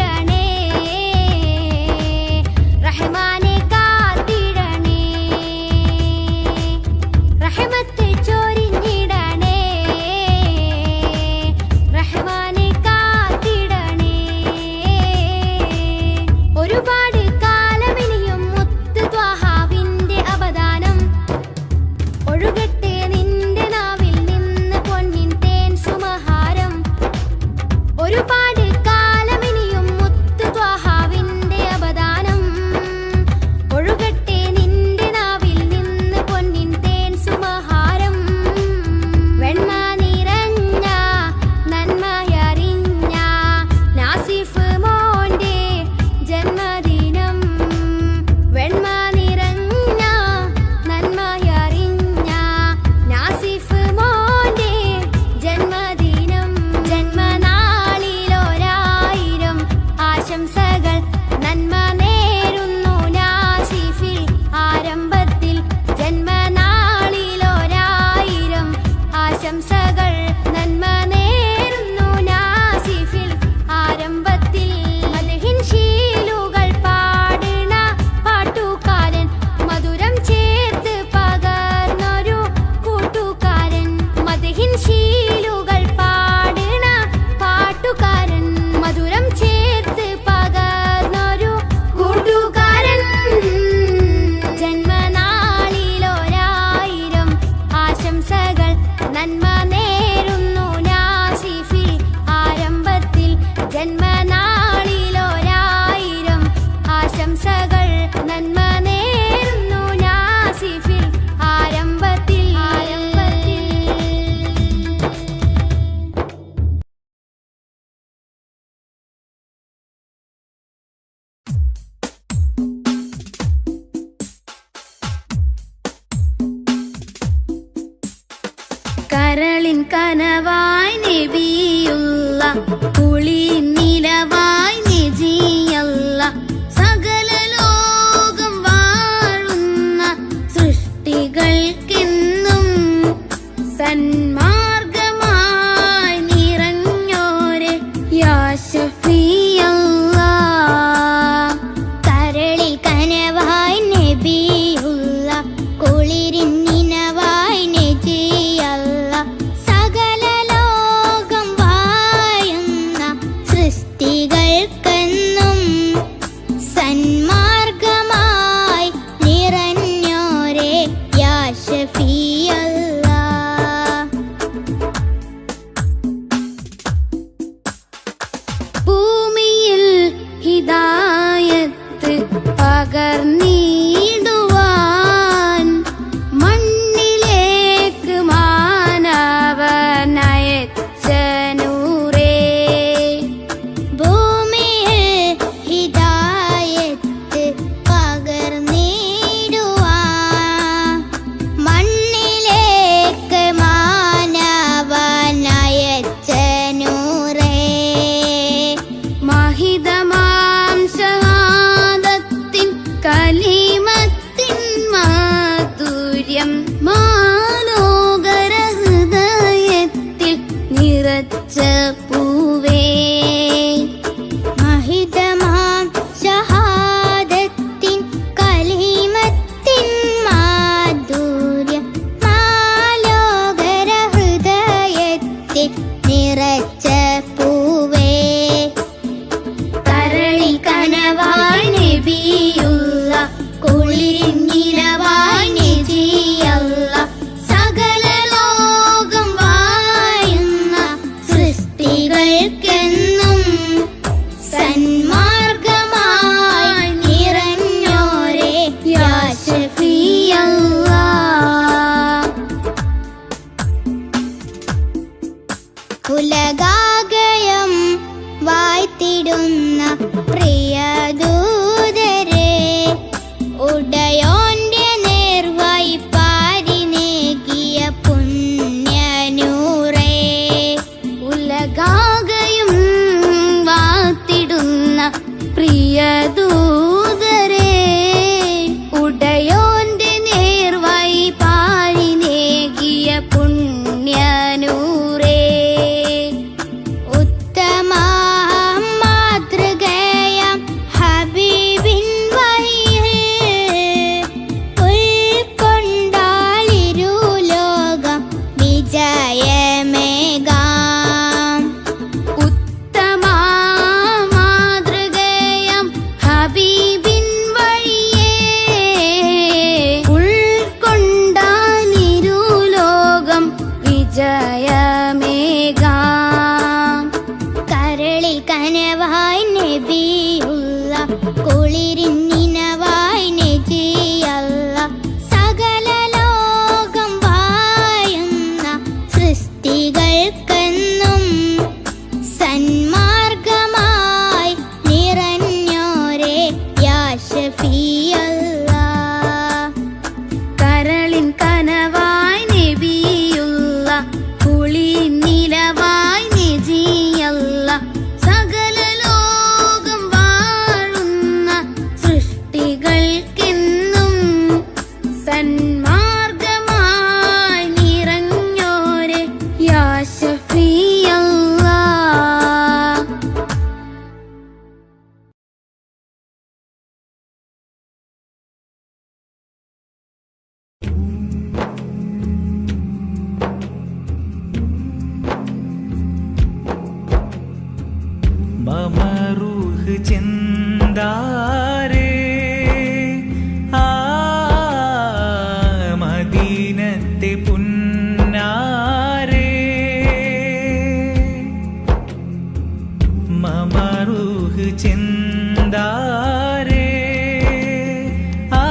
കനവായി നബിയുള്ള കുളിർ നിലവായി നജിയല്ല സകല ലോകം വാഴുന്ന സൃഷ്ടികൾക്കെന്നും സന്മാർഗമായി നിറഞ്ഞോരെ യാ ശഫീഅല്ലാഹ്. കരളിൽ കനവായി നബിയുള്ള കുളിരിൻ നിനവായി നജിയല്ല സകല ലോകം വാഴുന്ന സൃഷ്ടികൾക്കെന്നും സന്മാർഗമായി നിറഞ്ഞോരെ യാ ശഫീഅല്ലാഹ്. ഭൂമിയിൽ ഹിദായത്ത് പകർന്നിടുവാൻ മണ്ണിലേക്ക് മാനവനയച്ച നൂറേ. ഭൂമിയിൽ ഹിദായത്ത് പകർന്നിടുവാൻ മണ്ണിലേക്ക് മാനവനയച്ച നൂറേ. മഹിതമാം ഷഹാദത്തിൻ കലിമത്തിൻ മാധുര്യം മാലോകര ഹൃദയത്തിൽ നിറച്ച പൂവേ. മഹിതമാം ഷഹാദത്തിൻ കലിമത്തിൻ മാധുര്യം മാലോകര ഹൃദയത്തിൽ നിറച്ച പൂവേ. കരളിൽ കനവായി നബിയുള്ള കുളിരിൻ നിലവായി നജിയല്ല സകല ലോകം വാഴുന്ന സൃഷ്ടികൾക്കെന്നും സന്മാർഗമായി നിറഞ്ഞോരെ യാ ശഫീഅല്ലാഹ്. ഉലകാകയം വായ്ത്തിടുന്ന പ്രിയദൂതരെ ഉടയോന്റെ നേർവായി പാരിനേകിയ പുണ്യനൂറേ. ഉലകാകയും വാത്തിടുന്ന പ്രിയദൂതരെ ഉടയോന്റെ നേർവായി പാഴി നേകിയ പുണ്യനൂറേ. ഉത്തമ മാതൃകയാം ഹബീബിൻ വഴിയിൽ ഉൾക്കൊണ്ടാളിരുലോകം വിജയമേകാം. ഉത്തമ മാതൃകയാം ഹബീബിൻ വഴിയേ ഉൾക്കൊണ്ടാനിരുലോകം വിജയമേകാം. കരളിൽ കനവായി നബിയുള്ള കുളിരിൻ നിനവായി നജിയല്ല സകല ലോകം വാഴുന്ന സൃഷ്ടികൾക്കെന്നും സന്മാർഗമായി നിറഞ്ഞോരെ യാ ശഫീഅല്ലാഹ്. കരളിൻ കനവായി നബിയുള്ള കുളിർ നിലവായി നജിയല്ല സകല ലോകം വാഴുന്ന സൃഷ്ടികൾക്കെന്നും സന്മാർഗമായി നിറഞ്ഞോരെ യാ ശഫീഅല്ലാഹ്. മമറൂഹ് ചെന്താരേ ആ മദീനത്തെ പുന്നാരേ. മമറൂഹ് ചെന്താരേ ആ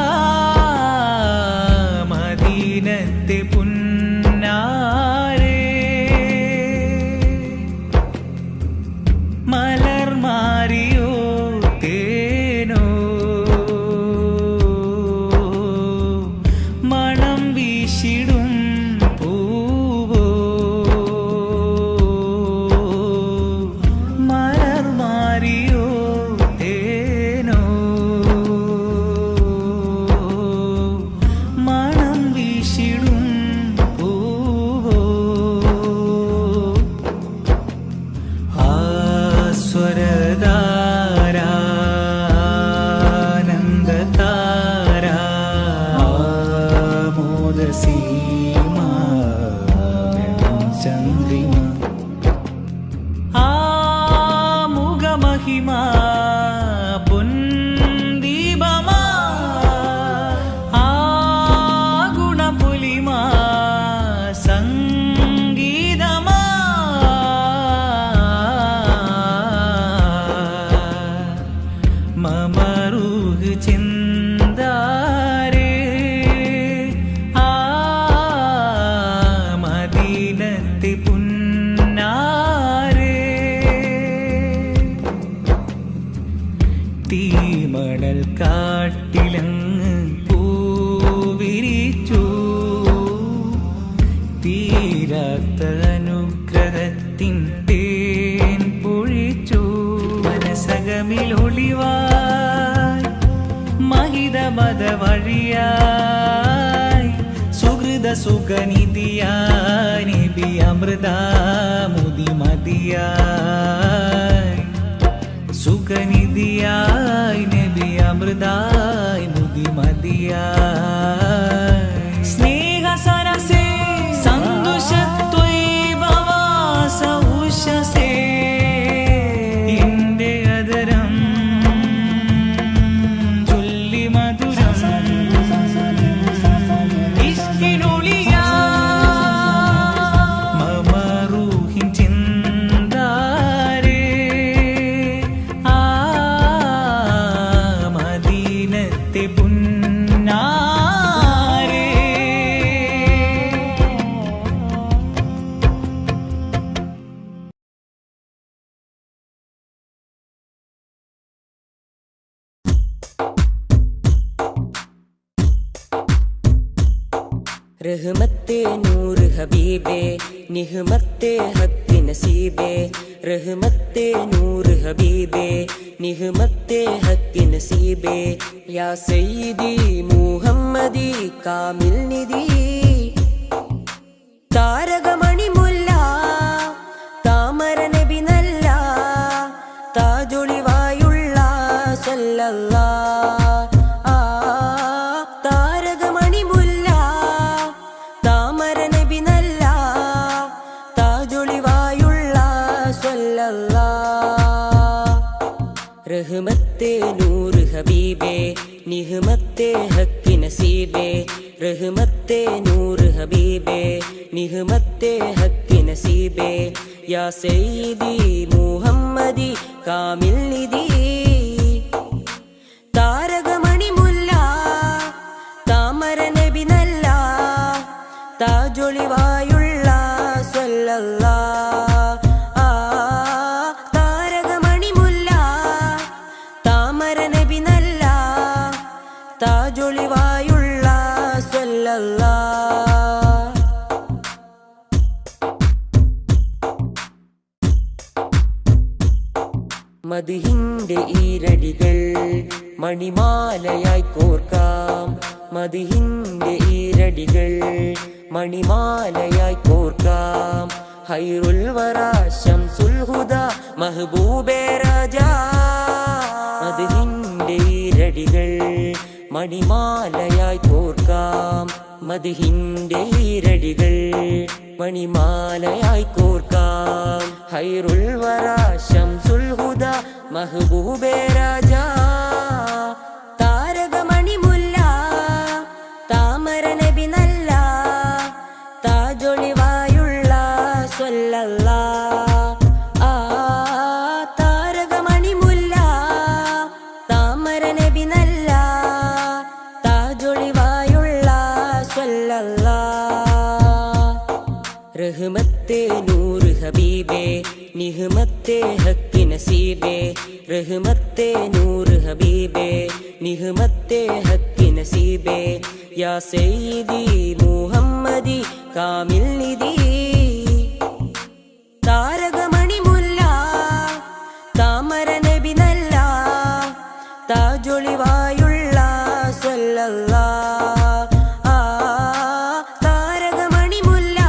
മദീനത്തെ പുന്നാരേ. മലർമാരിയോ തേനോ മണം വീശിടും പൂവോ താരാനന്ദതാരാ മോദസീമാ ചന്ദ്രിമ ആമുഖമഹിമാ പൊൻദീപമാ ആഗുണപുലിമാ സംഗീതമാ മമ റൂഹ് ചിന്താരേ മദീനത്തെ പുന്നാരേ തീമണൽ കാട്ടിലങ്ങ് പൂവിരിച്ചു തീരാത്ത അനുഗ്രഹത്തിൻ തേൻ പൊഴിച്ചു മനസകമിലൊളിവായി മഹിതമത വഴിയായി സുഹൃത സുഖനിധിയായി നബി അമൃതാമുദി മതിയായി സുഖനിധിയായി നബി അമൃതായി മുതി മതിയായി സ്നേഹ സരസേ സന്തോഷത്വൈവവാസ ഉഷസേ ഇന്റെ അതരം ചൊല്ലി മധുരം ഇഷ്കിനൊളിയാ മമ റൂഹിൻ ചിന്താരേ മദീനത്തെ പുന്നാരേ रहमते नूर हबीबे निहमते हक नसीबे रहमते नूर हबीबे निहमते हक नसीबे या सय्यदी मुहम्मदी कामिल निधि താരകമണി മുല്ല താമര നബി നല്ല താജൊളിവായുള്ള സല്ലല്ലാഹ് താരകമണി മുല്ല താമര നബി നല്ല താജൊളിവായുള്ള സല്ലല്ലാഹ് റഹ്മത്തെ നൂർ ഹബീബേ നിഹ്മത്തെ ഹക്ക് നസീബേ रहमते नूर हबीबे निहमते हक नसीबे या सय्यदी मुहम्मदी कामिल निधि താരകമണി മുല്ല താമര നബി നല്ല താജൊളിവായുള്ള സല്ലല്ലാഹ് താരകമണി മുല്ല താമര നബി നല്ല താജൊളിവായുള്ള സല്ലല്ലാഹ് മദിഹിന്റെ ഈരടികൾ മണിമാലയായി കോർക്കാം മദിഹിന്റെ ഈരടികൾ മണിമാലയായി കോർക്കാം ഹൈറുൽ വറാ ശംസുൽ ഹുദാ മഹബൂബേ രാജാ മദിഹിന്റെ ഈരടികൾ മണിമാലയായി കോർക്കാം മദിഹിന്റെ ഈരടികൾ മണിമാലയായി കോർക്കാം ഹൈറുൽ വറാ ശംസുൽ ഹുദാ മഹബൂബേ രാജാ താരകമണി മുല്ല താമര നബി നല്ല താജൊളിവായുള്ള സല്ലല്ലാഹ് താരകമണി മുല്ല താമര നബി നല്ല താജൊളിവായുള്ള സല്ലല്ലാഹ് റഹ്മത്തെ നൂർ ഹബീബേ നിഹ്മത്തെ ഹക്ക് നസീബേ रहमते नूर हबीबे निहमते हक नसीबे या सय्यदी मुहम्मदी कामिल निधि താരകമണി മുല്ല താമര നബി നല്ല താജൊളിവായുള്ള സല്ലല്ലാഹ് താരകമണി മുല്ല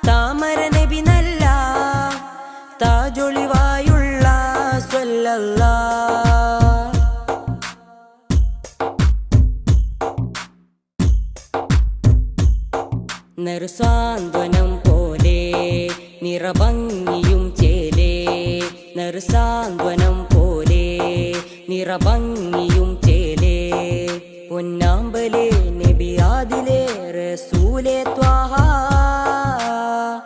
താമര നബി നല്ല താജൊളിവായുള്ള സല്ലല്ലാ. നറുസാന്ത്വനം പോലെ നിറഭംഗിയും ചേലേ, നറുസാന്ത്വനം പോലെ നിറഭംഗിയും ചേലേ. പൊന്നാമ്പലേ നബിയാദിലേ റസൂലേ ത്വാഹ,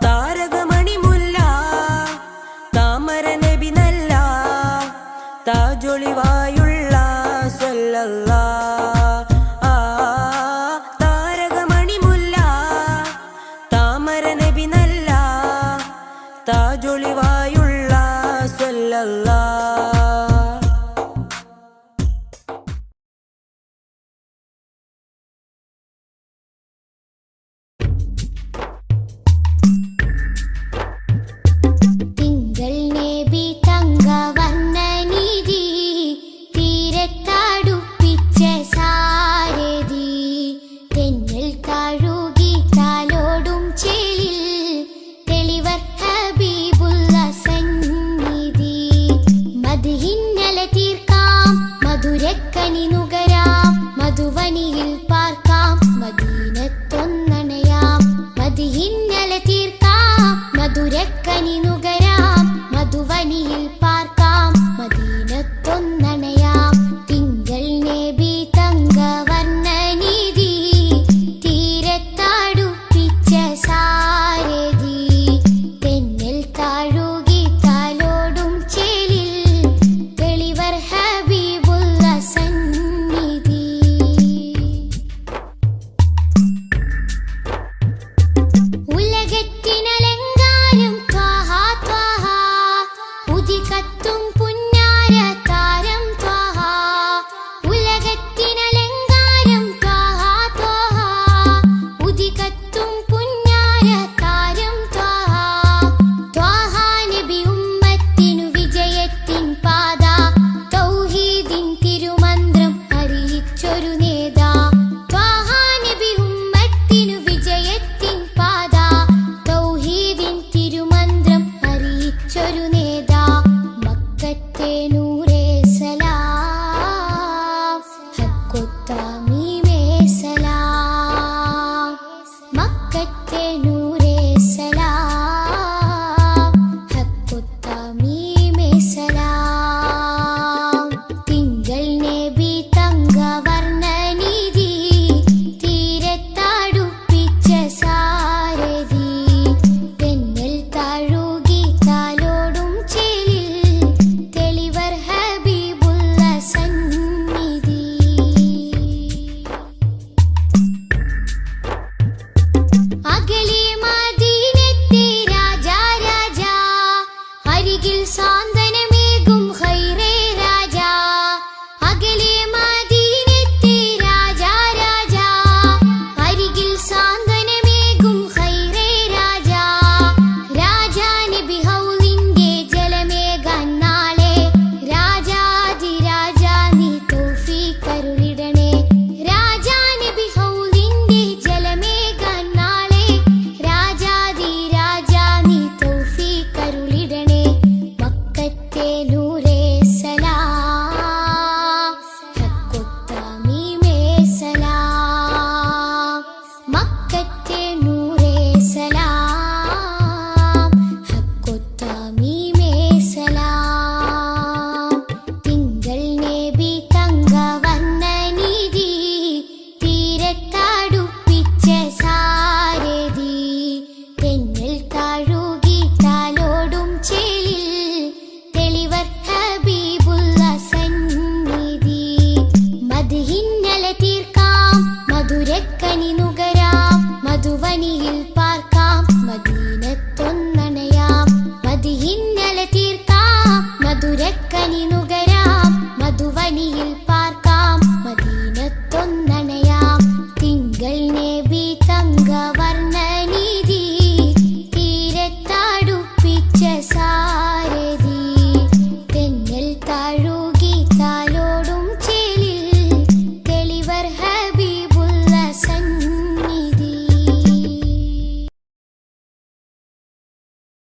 താരകമണിമുല്ല താമര നബി നല്ല, താജൊളിവായുള്ള സല്ലല്ലാ. താരകമണിമുല്ല താമര നബി നല്ല, താജൊളിവായുള്ള സല്ലല്ലാ.